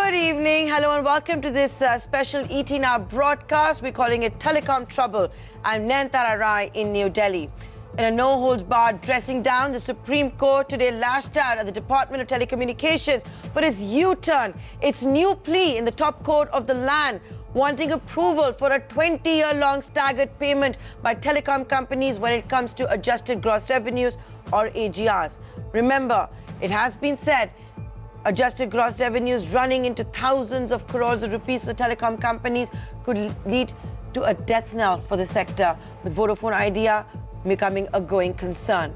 Good evening. Hello and welcome to this special ET Now broadcast. We're calling it Telecom Trouble. I'm Nayantara Rai in New Delhi. In a no-holds-barred dressing down, the Supreme Court today lashed out at the Department of Telecommunications for its U-turn, its new plea in the top court of the land, wanting approval for a 20-year-long staggered payment by telecom companies when it comes to adjusted gross revenues or AGRs. Remember, it has been said, adjusted gross revenues running into thousands of crores of rupees for telecom companies could lead to a death knell for the sector, with Vodafone Idea becoming a going concern.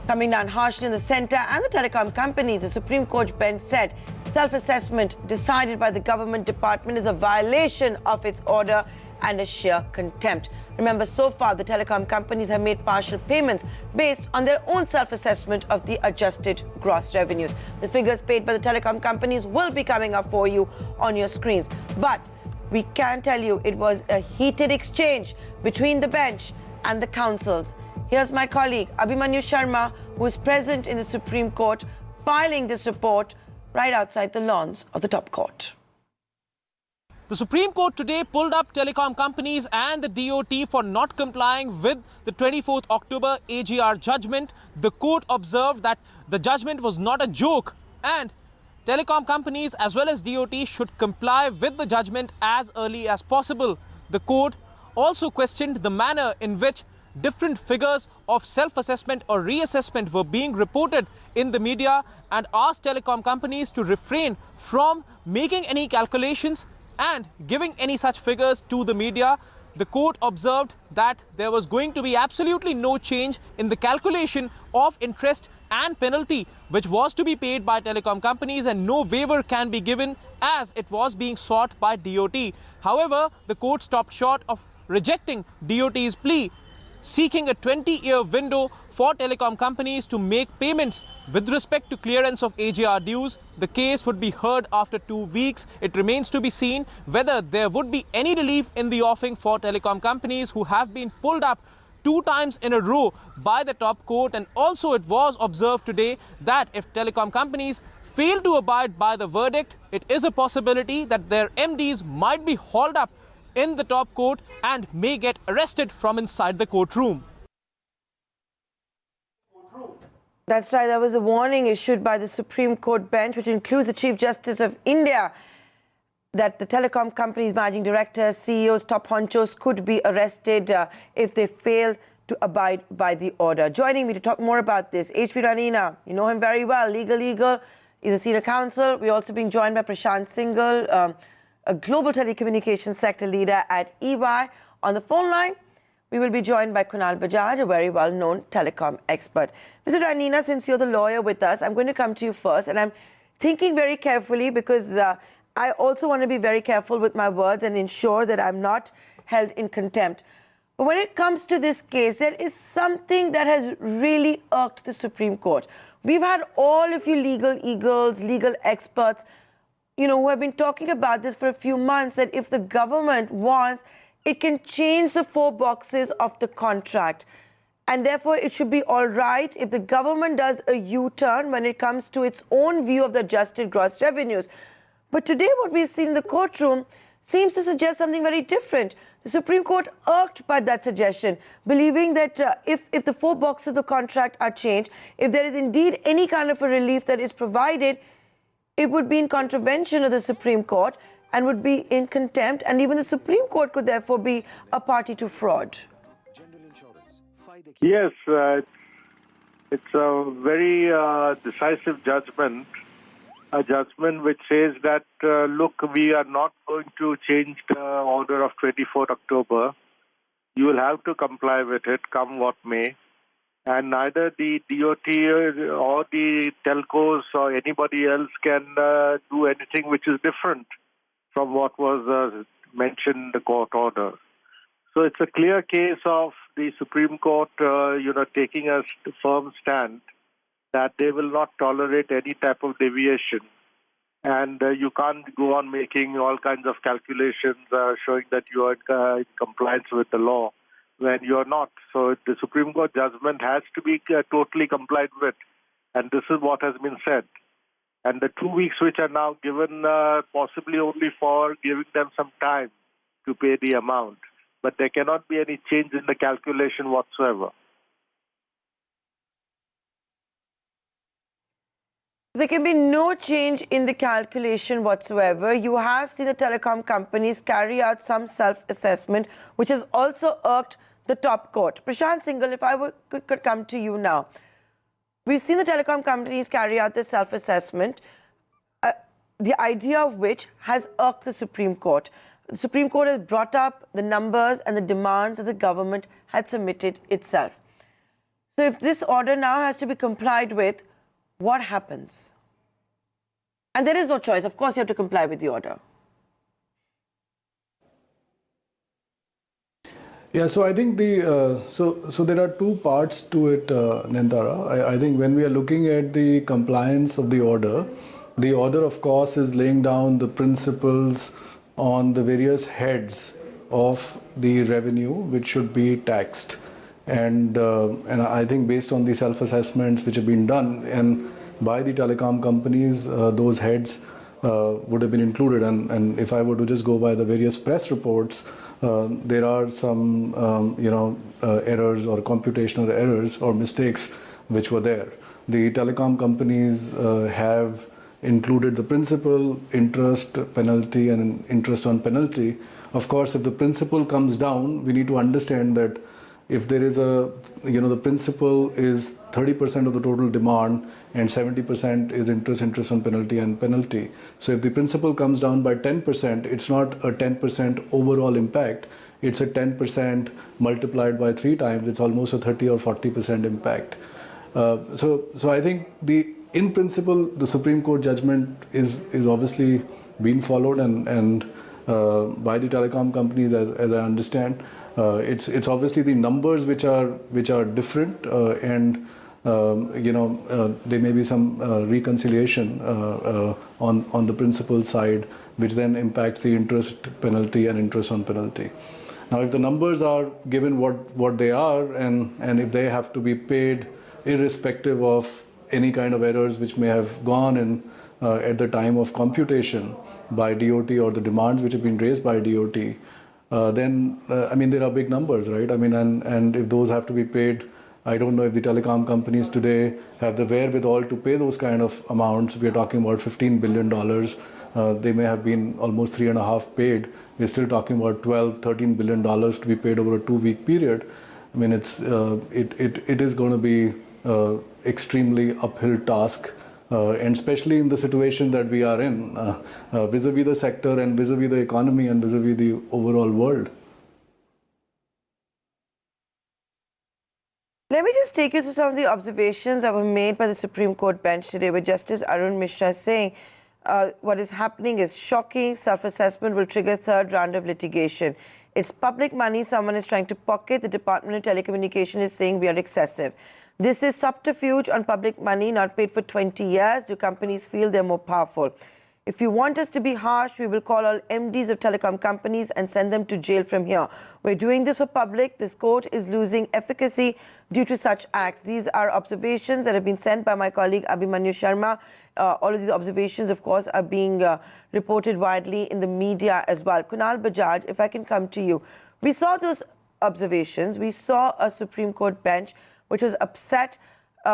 Coming down harshly in the centre and the telecom companies, the Supreme Court bench said self-assessment decided by the government department is a violation of its order and a sheer contempt. Remember, so far the telecom companies have made partial payments based on their own self-assessment of the adjusted gross revenues. The figures paid by the telecom companies will be coming up for you on your screens. But we can tell you it was a heated exchange between the bench and the councils. Here's my colleague Abhimanyu Sharma, who is present in the Supreme Court, filing this report right outside the lawns of the top court. The Supreme Court today pulled up telecom companies and the DOT for not complying with the 24th October AGR judgment. The court observed that the judgment was not a joke and telecom companies as well as DOT should comply with the judgment as early as possible. The court also questioned the manner in which different figures of self-assessment or reassessment were being reported in the media and asked telecom companies to refrain from making any calculations and giving any such figures to the media. The court observed that there was going to be absolutely no change in the calculation of interest and penalty which was to be paid by telecom companies, and no waiver can be given as it was being sought by DOT. However, the court stopped short of rejecting DOT's plea, seeking a 20-year window for telecom companies to make payments. With respect to clearance of AGR dues, the case would be heard after 2 weeks. It remains to be seen whether there would be any relief in the offing for telecom companies who have been pulled up 2 times in a row by the top court. And also it was observed today that if telecom companies fail to abide by the verdict, it is a possibility that their MDs might be hauled up in the top court and may get arrested from inside the courtroom. That's right. That was a warning issued by the Supreme Court bench, which includes the Chief Justice of India, that the telecom companies' managing directors, CEOs, top honchos could be arrested if they fail to abide by the order. Joining me to talk more about this, H.P. Ranina. You know him very well. Legal. He's a senior counsel. We're also being joined by Prashant Singhal, a global telecommunications sector leader at EY. On the phone line, we will be joined by Kunal Bajaj, a very well-known telecom expert. Mr. Ranina, since you're the lawyer with us, I'm going to come to you first, and I'm thinking very carefully because I also want to be very careful with my words and ensure that I'm not held in contempt. But when it comes to this case, there is something that has really irked the Supreme Court. We've had all of you legal eagles, legal experts, who have been talking about this for a few months, that if the government wants, it can change the 4 boxes of the contract. And therefore, it should be all right if the government does a U-turn when it comes to its own view of the adjusted gross revenues. But today, what we've seen in the courtroom seems to suggest something very different. The Supreme Court irked by that suggestion, believing that if the 4 boxes of the contract are changed, if there is indeed any kind of a relief that is provided, it would be in contravention of the Supreme Court and would be in contempt, and even the Supreme Court could therefore be a party to fraud. Yes, it's a very decisive judgment, a judgment which says that, look, we are not going to change the order of 24th October. You will have to comply with it, come what may. And neither the DOT or the telcos or anybody else can do anything which is different from what was mentioned in the court order. So it's a clear case of the Supreme Court, taking a firm stand that they will not tolerate any type of deviation. And you can't go on making all kinds of calculations showing that you are in compliance with the law when you are not. So the Supreme Court judgment has to be totally complied with. And this is what has been said. And the 2 weeks which are now given possibly only for giving them some time to pay the amount. But there cannot be any change in the calculation whatsoever. There can be no change in the calculation whatsoever. You have seen the telecom companies carry out some self-assessment, which has also irked the top court. Prashant Singhal, if I could come to you now. We've seen the telecom companies carry out this self-assessment, the idea of which has irked the Supreme Court. The Supreme Court has brought up the numbers and the demands that the government had submitted itself. So if this order now has to be complied with, what happens? And there is no choice. Of course, you have to comply with the order. Yeah, so I think so there are two parts to it, Nandara. I think when we are looking at the compliance of the order, of course, is laying down the principles on the various heads of the revenue which should be taxed. And I think based on the self-assessments which have been done and by the telecom companies, those heads would have been included. And if I were to just go by the various press reports, there are some errors or computational errors or mistakes which were there. The telecom companies have included the principal, interest, penalty, and interest on penalty. Of course, if the principal comes down, we need to understand that if there is the principal is 30% of the total demand and 70% is interest on penalty and penalty. So if the principal comes down by 10%, it's not a 10% overall impact. It's a 10% multiplied by 3 times. It's almost a 30 or 40% impact. So I think in principle, the Supreme Court judgment is obviously being followed and by the telecom companies, as I understand. It's obviously the numbers which are different, and there may be some reconciliation on the principal side, which then impacts the interest penalty and interest on penalty. Now, if the numbers are given what they are, and if they have to be paid irrespective of any kind of errors which may have gone in at the time of computation by DOT or the demands which have been raised by DOT, then there are big numbers, right? And if those have to be paid, I don't know if the telecom companies today have the wherewithal to pay those kind of amounts. We are talking about $15 billion. They may have been almost 3.5 paid. We're still talking about $12-13 billion to be paid over a 2-week period. I mean, it is going to be extremely uphill task, and especially in the situation that we are in, vis-a-vis the sector and vis-a-vis the economy and vis-a-vis the overall world. Let me just take you through some of the observations that were made by the Supreme Court bench today, with Justice Arun Mishra saying what is happening is shocking. Self-assessment will trigger 3rd round of litigation. It's public money someone is trying to pocket. The Department of Telecommunication is saying we are excessive. This is subterfuge on public money not paid for 20 years. Do companies feel they're more powerful? If you want us to be harsh, we will call all MDs of telecom companies and send them to jail from here. We're doing this for public. This court is losing efficacy due to such acts. These are observations that have been sent by my colleague Abhimanyu Sharma. All of these observations, of course, are being reported widely in the media as well. Kunal Bajaj, if I can come to you. We saw those observations. We saw a Supreme Court bench which was upset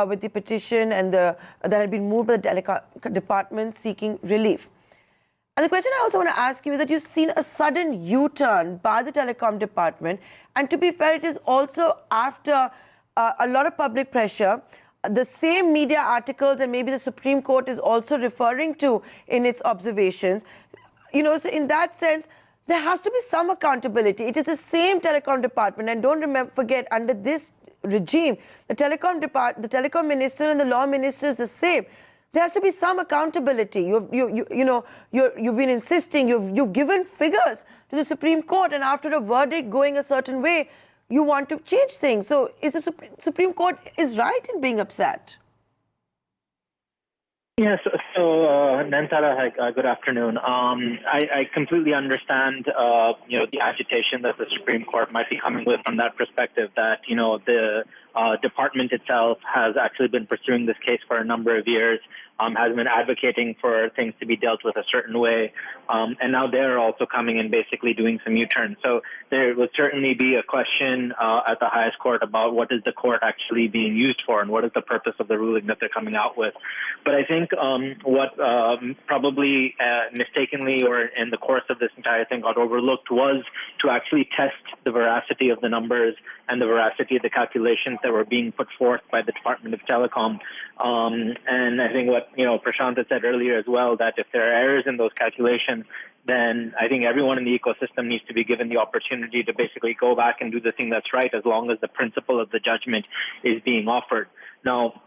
with the petition and that had been moved by the telecom department seeking relief. And the question I also want to ask you is that you've seen a sudden U-turn by the telecom department. And to be fair, it is also after a lot of public pressure. The same media articles and maybe the Supreme Court is also referring to in its observations. So in that sense, there has to be some accountability. It is the same telecom department. And don't forget, under this regime, the telecom minister and the law minister is the same. There has to be some accountability. You've been insisting, you've given figures to the Supreme Court, and after a verdict going a certain way, you want to change things. So is the Supreme Court is right in being upset? Yes, so Nantara, hi, good afternoon. I completely understand, the agitation that the Supreme Court might be coming with from that perspective, that, the department itself has actually been pursuing this case for a number of years, has been advocating for things to be dealt with a certain way, and now they're also coming and basically doing some U-turns. So there would certainly be a question at the highest court about what is the court actually being used for and what is the purpose of the ruling that they're coming out with. But I think what probably mistakenly or in the course of this entire thing got overlooked was to actually test the veracity of the numbers and the veracity of the calculations that were being put forth by the Department of Telecom. And I think what Prashant had said earlier as well, that if there are errors in those calculations, then I think everyone in the ecosystem needs to be given the opportunity to basically go back and do the thing that's right, as long as the principle of the judgment is being offered. Now,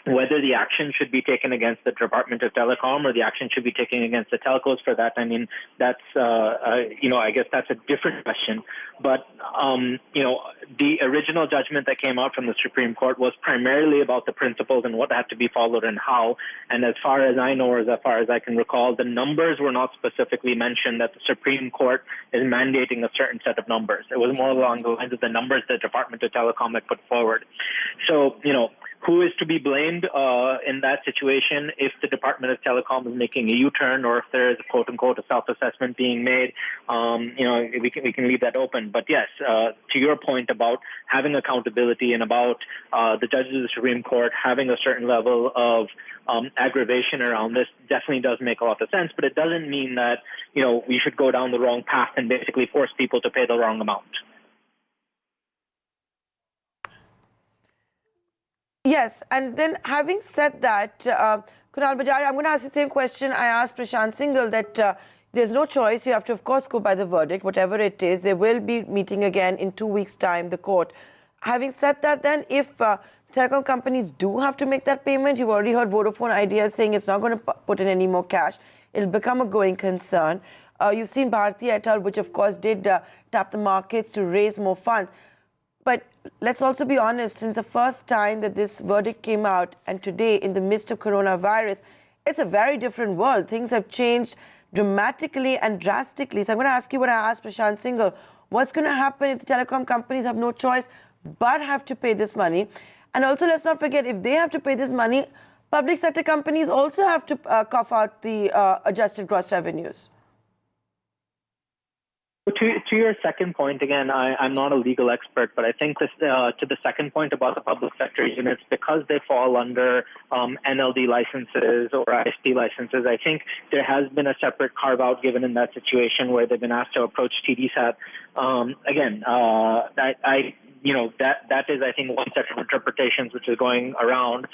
whether the action should be taken against the Department of Telecom or the action should be taken against the telcos for that, I mean, that's, I guess that's a different question. But, the original judgment that came out from the Supreme Court was primarily about the principles and what had to be followed and how. And as far as I know, or as far as I can recall, the numbers were not specifically mentioned that the Supreme Court is mandating a certain set of numbers. It was more along the lines of the numbers the Department of Telecom had put forward. So, who is to be blamed in that situation if the Department of Telecom is making a U-turn, or if there is a quote-unquote a self-assessment being made? We can leave that open. But yes, to your point about having accountability and about the judges of the Supreme Court having a certain level of aggravation around this definitely does make a lot of sense. But it doesn't mean that we should go down the wrong path and basically force people to pay the wrong amount. Yes, and then having said that, Kunal Bajaj, I'm going to ask you the same question I asked Prashant Singhal, that there's no choice. You have to, of course, go by the verdict, whatever it is. They will be meeting again in 2 weeks' time, the court. Having said that, then, if telecom companies do have to make that payment, you've already heard Vodafone Idea saying it's not going to put in any more cash. It'll become a going concern. You've seen Bharti Airtel, which, of course, did tap the markets to raise more funds. But let's also be honest, since the first time that this verdict came out and today in the midst of coronavirus, it's a very different world. Things have changed dramatically and drastically. So I'm going to ask you what I asked Prashant Singhal. What's going to happen if the telecom companies have no choice but have to pay this money? And also, let's not forget, if they have to pay this money, public sector companies also have to cough out the adjusted gross revenues. To your second point, again, I'm not a legal expert, but I think this, to the second point about the public sector units, because they fall under NLD licenses or ISP licenses, I think there has been a separate carve-out given in that situation where they've been asked to approach TDSAT. That is, I think, one set of interpretations which is going around,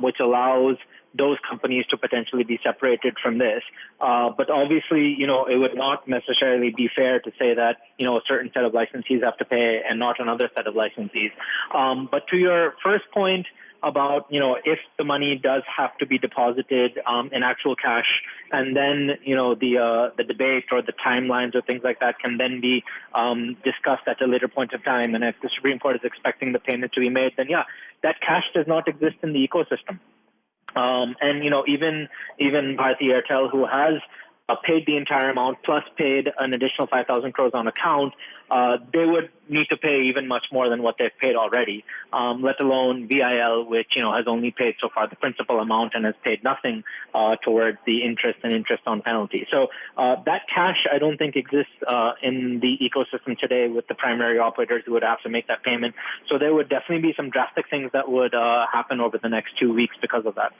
which allows those companies to potentially be separated from this. But obviously, it would not necessarily be fair to say that, a certain set of licensees have to pay and not another set of licensees. But to your first point about, if the money does have to be deposited in actual cash, and then, the debate or the timelines or things like that can then be discussed at a later point of time. And if the Supreme Court is expecting the payment to be made, then yeah, that cash does not exist in the ecosystem. And, even Bharti Airtel, who has paid the entire amount plus paid an additional 5,000 crores on account, they would need to pay even much more than what they've paid already, let alone VIL, which, has only paid so far the principal amount and has paid nothing towards the interest and interest on penalty. So that cash, I don't think exists in the ecosystem today with the primary operators who would have to make that payment. So there would definitely be some drastic things that would happen over the next 2 weeks because of that.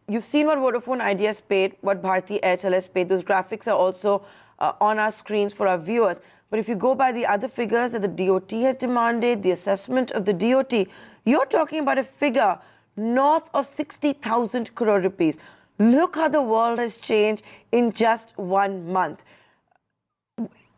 You've seen what Vodafone Idea has paid, what Bharti Airtel has paid. Those graphics are also on our screens for our viewers. But if you go by the other figures that the DOT has demanded, the assessment of the DOT, you're talking about a figure north of 60,000 crore rupees. Look how the world has changed in just 1 month.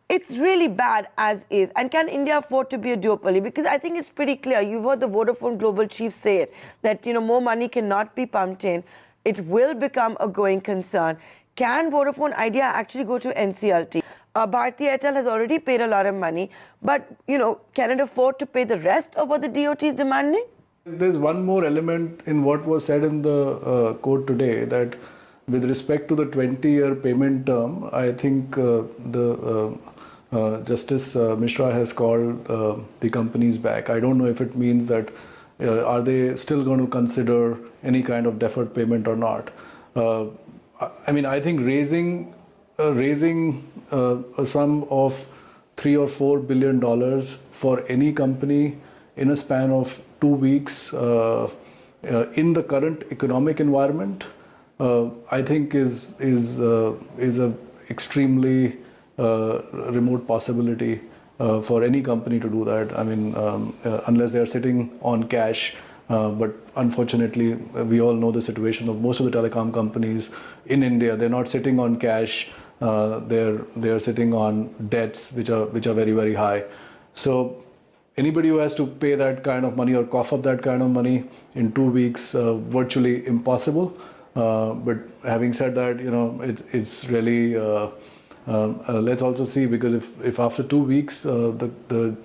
It's really bad as is. And can India afford to be a duopoly? Because I think it's pretty clear. You've heard the Vodafone Global chief say it, that, more money cannot be pumped in. It will become a going concern. Can Vodafone Idea actually go to NCLT? Bharti Airtel has already paid a lot of money, but, can it afford to pay the rest of what the DOT is demanding? There's one more element in what was said in the court today, that with respect to the 20-year payment term, I think Justice Mishra has called the companies back. I don't know if it means that Are they still going to consider any kind of deferred payment or not? I mean, I think raising a sum of $3 or $4 billion for any company in a span of 2 weeks in the current economic environment, I think is a extremely remote possibility for any company to do that. I mean, unless they are sitting on cash. But unfortunately, we all know the situation of most of the telecom companies in India. They're not sitting on cash. They're sitting on debts which are very, very high. So anybody who has to pay that kind of money or cough up that kind of money in 2 weeks, virtually impossible. But having said that, it's really let's also see, because if after 2 weeks the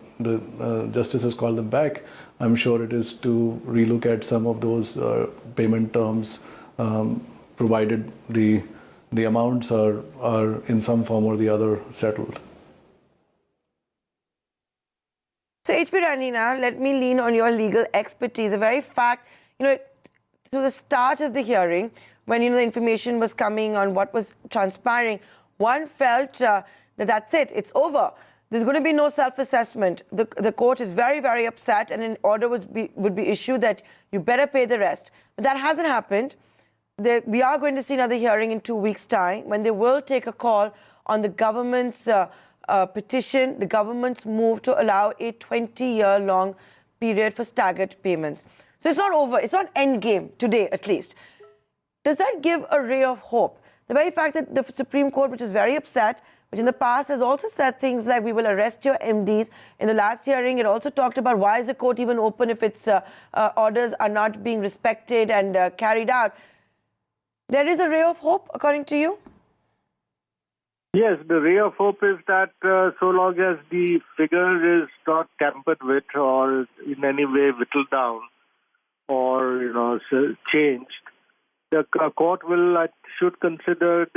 justices call them back, I'm sure it is to relook at some of those payment terms, provided the amounts are in some form or the other settled. So HP Ranina, let me lean on your legal expertise. The very fact, to the start of the hearing, when the information was coming on what was transpiring, one felt that that's it, it's over. There's going to be no self-assessment. The court is very, very upset, and an order would be issued that you better pay the rest. But that hasn't happened. We are going to see another hearing in 2 weeks' time, when they will take a call on the government's petition, the government's move to allow a 20-year-long period for staggered payments. So it's not over. It's not end game today, at least. Does that give a ray of hope? The very fact that the Supreme Court, which is very upset, which in the past has also said things like, we will arrest your MDs. In the last hearing, it also talked about, why is the court even open if its orders are not being respected and carried out? There is a ray of hope, according to you? Yes, the ray of hope is that so long as the figure is not tampered with or in any way whittled down or changed, the court should consider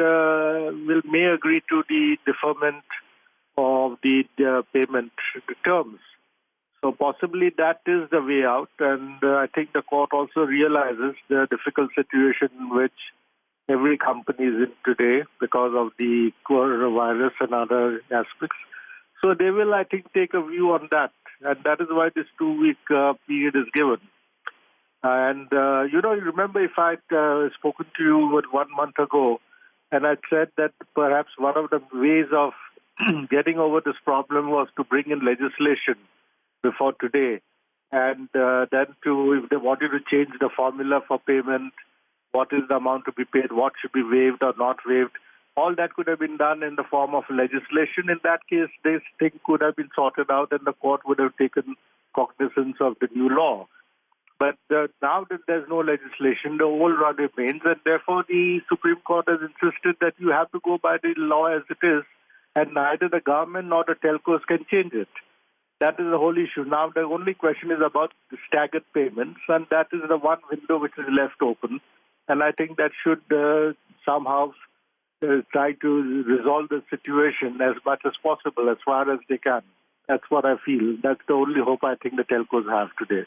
may agree to the deferment of the payment terms. So possibly that is the way out, and I think the court also realizes the difficult situation in which every company is in today because of the coronavirus and other aspects. So they will, I think, take a view on that, and that is why this 2-week period is given. And, you remember if I'd spoken to you 1 month ago, and I'd said that perhaps one of the ways of getting over this problem was to bring in legislation before today, and then if they wanted to change the formula for payment, what is the amount to be paid, what should be waived or not waived, all that could have been done in the form of legislation. In that case, this thing could have been sorted out and the court would have taken cognizance of the new law. But now that there's no legislation, the old law remains, and therefore the Supreme Court has insisted that you have to go by the law as it is, and neither the government nor the telcos can change it. That is the whole issue. Now the only question is about the staggered payments, and that is the one window which is left open. And I think that should somehow try to resolve the situation as much as possible, as far as they can. That's what I feel. That's the only hope I think the telcos have today.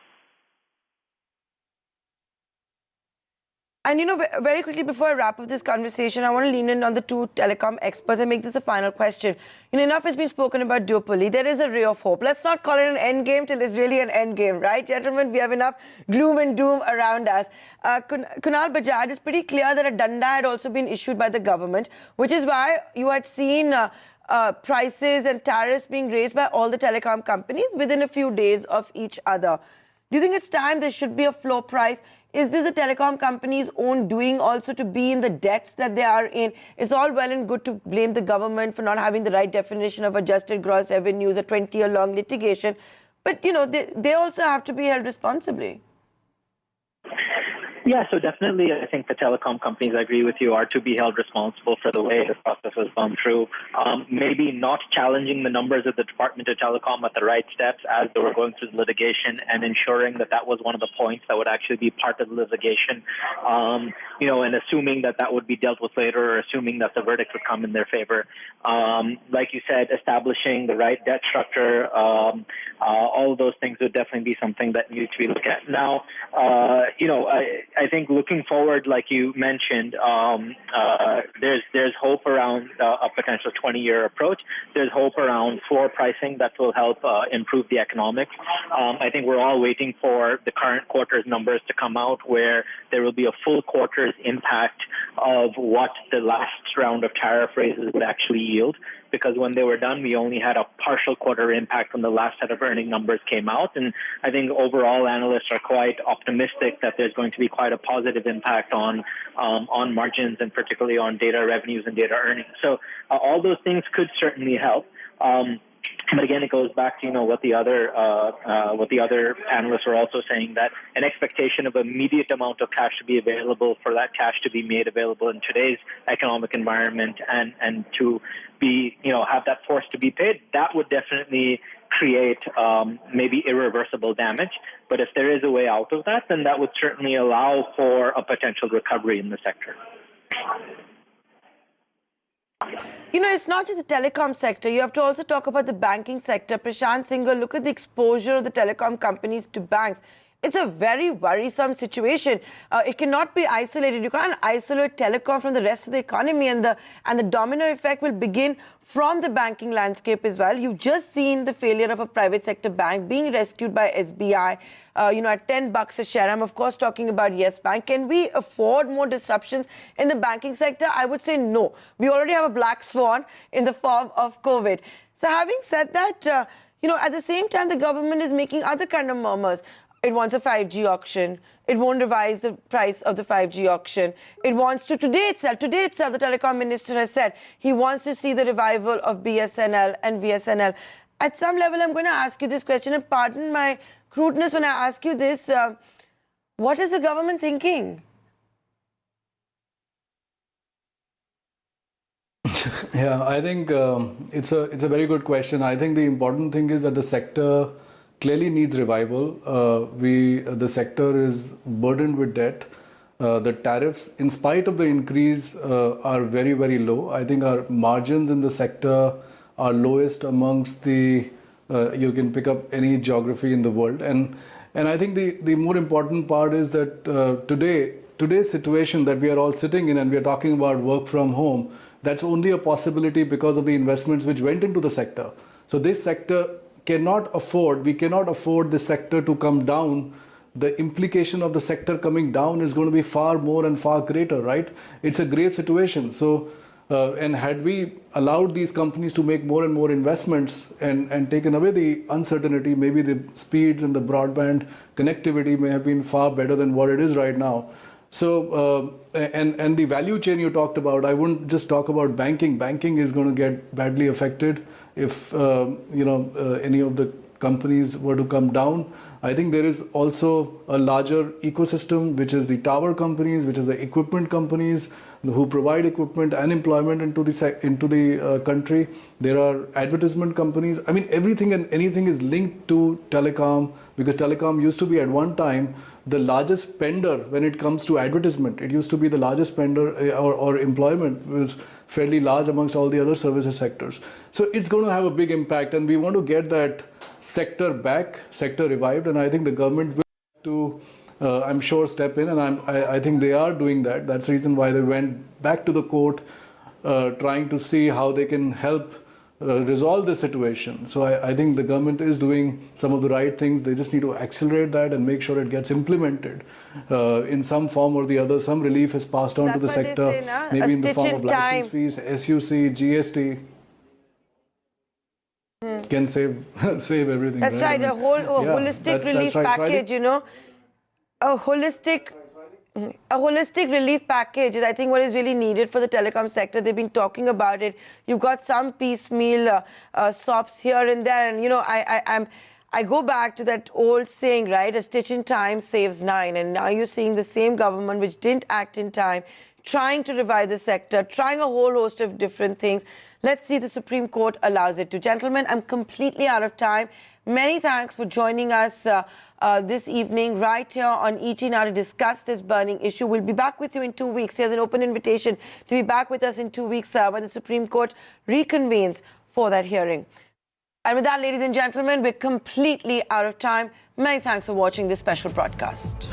And very quickly before I wrap up this conversation, I want to lean in on the two telecom experts and make this the final question. Enough has been spoken about duopoly. There is a ray of hope. Let's not call it an end game till it's really an end game, right, gentlemen? We have enough gloom and doom around us. Kunal Bajaj, it's pretty clear that a danda had also been issued by the government, which is why you had seen prices and tariffs being raised by all the telecom companies within a few days of each other. Do you think it's time there should be a floor price? Is this the telecom company's own doing also to be in the debts that they are in? It's all well and good to blame the government for not having the right definition of adjusted gross revenues, a 20-year-long litigation. But, they also have to be held responsibly. Yeah, so definitely I think the telecom companies, I agree with you, are to be held responsible for the way the process was gone through. Maybe not challenging the numbers of the Department of Telecom at the right steps as they were going through the litigation, and ensuring that that was one of the points that would actually be part of the litigation, and assuming that that would be dealt with later, or assuming that the verdict would come in their favor. Like you said, establishing the right debt structure, all of those things would definitely be something that needs to be looked at. Now, I think looking forward, like you mentioned, there's hope around a potential 20-year approach. There's hope around floor pricing that will help improve the economics. I think we're all waiting for the current quarter's numbers to come out, where there will be a full quarter's impact of what the last round of tariff raises would actually yield. Because when they were done, we only had a partial quarter impact when the last set of earning numbers came out. And I think overall analysts are quite optimistic that there's going to be quite a positive impact on margins, and particularly on data revenues and data earnings. So all those things could certainly help. But again, it goes back to what the other panelists are also saying, that an expectation of immediate amount of cash to be available, for that cash to be made available in today's economic environment, and to be have that force to be paid, that would definitely create maybe irreversible damage. But if there is a way out of that, then that would certainly allow for a potential recovery in the sector. It's not just the telecom sector. You have to also talk about the banking sector. Prashant Singhal, look at the exposure of the telecom companies to banks. It's a very worrisome situation. It cannot be isolated. You can't isolate telecom from the rest of the economy, and the domino effect will begin from the banking landscape as well. You've just seen the failure of a private sector bank being rescued by SBI, at $10 a share. I'm of course talking about Yes Bank. Can we afford more disruptions in the banking sector? I would say no. We already have a black swan in the form of COVID. So having said that, at the same time, the government is making other kind of murmurs. It wants a 5G auction. It won't revise the price of the 5G auction. It wants to, today itself, the telecom minister has said he wants to see the revival of BSNL and VSNL. At some level, I'm going to ask you this question, and pardon my crudeness when I ask you this. What is the government thinking? Yeah, I think it's a very good question. I think the important thing is that the sector clearly needs revival. The sector is burdened with debt. The tariffs, in spite of the increase, are very, very low. I think our margins in the sector are lowest amongst the, you can pick up any geography in the world. And I think the more important part is that today's situation that we are all sitting in, and we are talking about work from home, that's only a possibility because of the investments which went into the sector. So this sector we cannot afford the sector to come down. The implication of the sector coming down is going to be far more and far greater, right? It's a great situation. So, and had we allowed these companies to make more and more investments and taken away the uncertainty, maybe the speeds and the broadband connectivity may have been far better than what it is right now. So, and the value chain you talked about, I wouldn't just talk about banking. Banking is going to get badly affected if, any of the companies were to come down. I think there is also a larger ecosystem, which is the tower companies, which is the equipment companies who provide equipment and employment into the country. There are advertisement companies. I mean, everything and anything is linked to telecom, because telecom used to be at one time the largest spender when it comes to advertisement. It used to be the largest spender, or employment was fairly large amongst all the other services sectors. So it's going to have a big impact, and we want to get that sector revived, and I think the government will have to, I'm sure, step in, and I think they are doing that. That's the reason why they went back to the court, trying to see how they can help resolve the situation. So I think the government is doing some of the right things. They just need to accelerate that and make sure it gets implemented in some form or the other. Some relief is passed on to the sector, maybe in the form of license fees, SUC, GST. Can save everything. That's right. A holistic relief package. A holistic relief package is, I think, what is really needed for the telecom sector. They've been talking about it. You've got some piecemeal SOPs here and there, and I go back to that old saying, right? A stitch in time saves 9. And now you're seeing the same government which didn't act in time, trying to revive the sector, trying a whole host of different things. Let's see if the Supreme Court allows it to. Gentlemen, I'm completely out of time. Many thanks for joining us this evening right here on ET Now to discuss this burning issue. We'll be back with you in 2 weeks. Here's an open invitation to be back with us in 2 weeks when the Supreme Court reconvenes for that hearing. And with that, ladies and gentlemen, we're completely out of time. Many thanks for watching this special broadcast.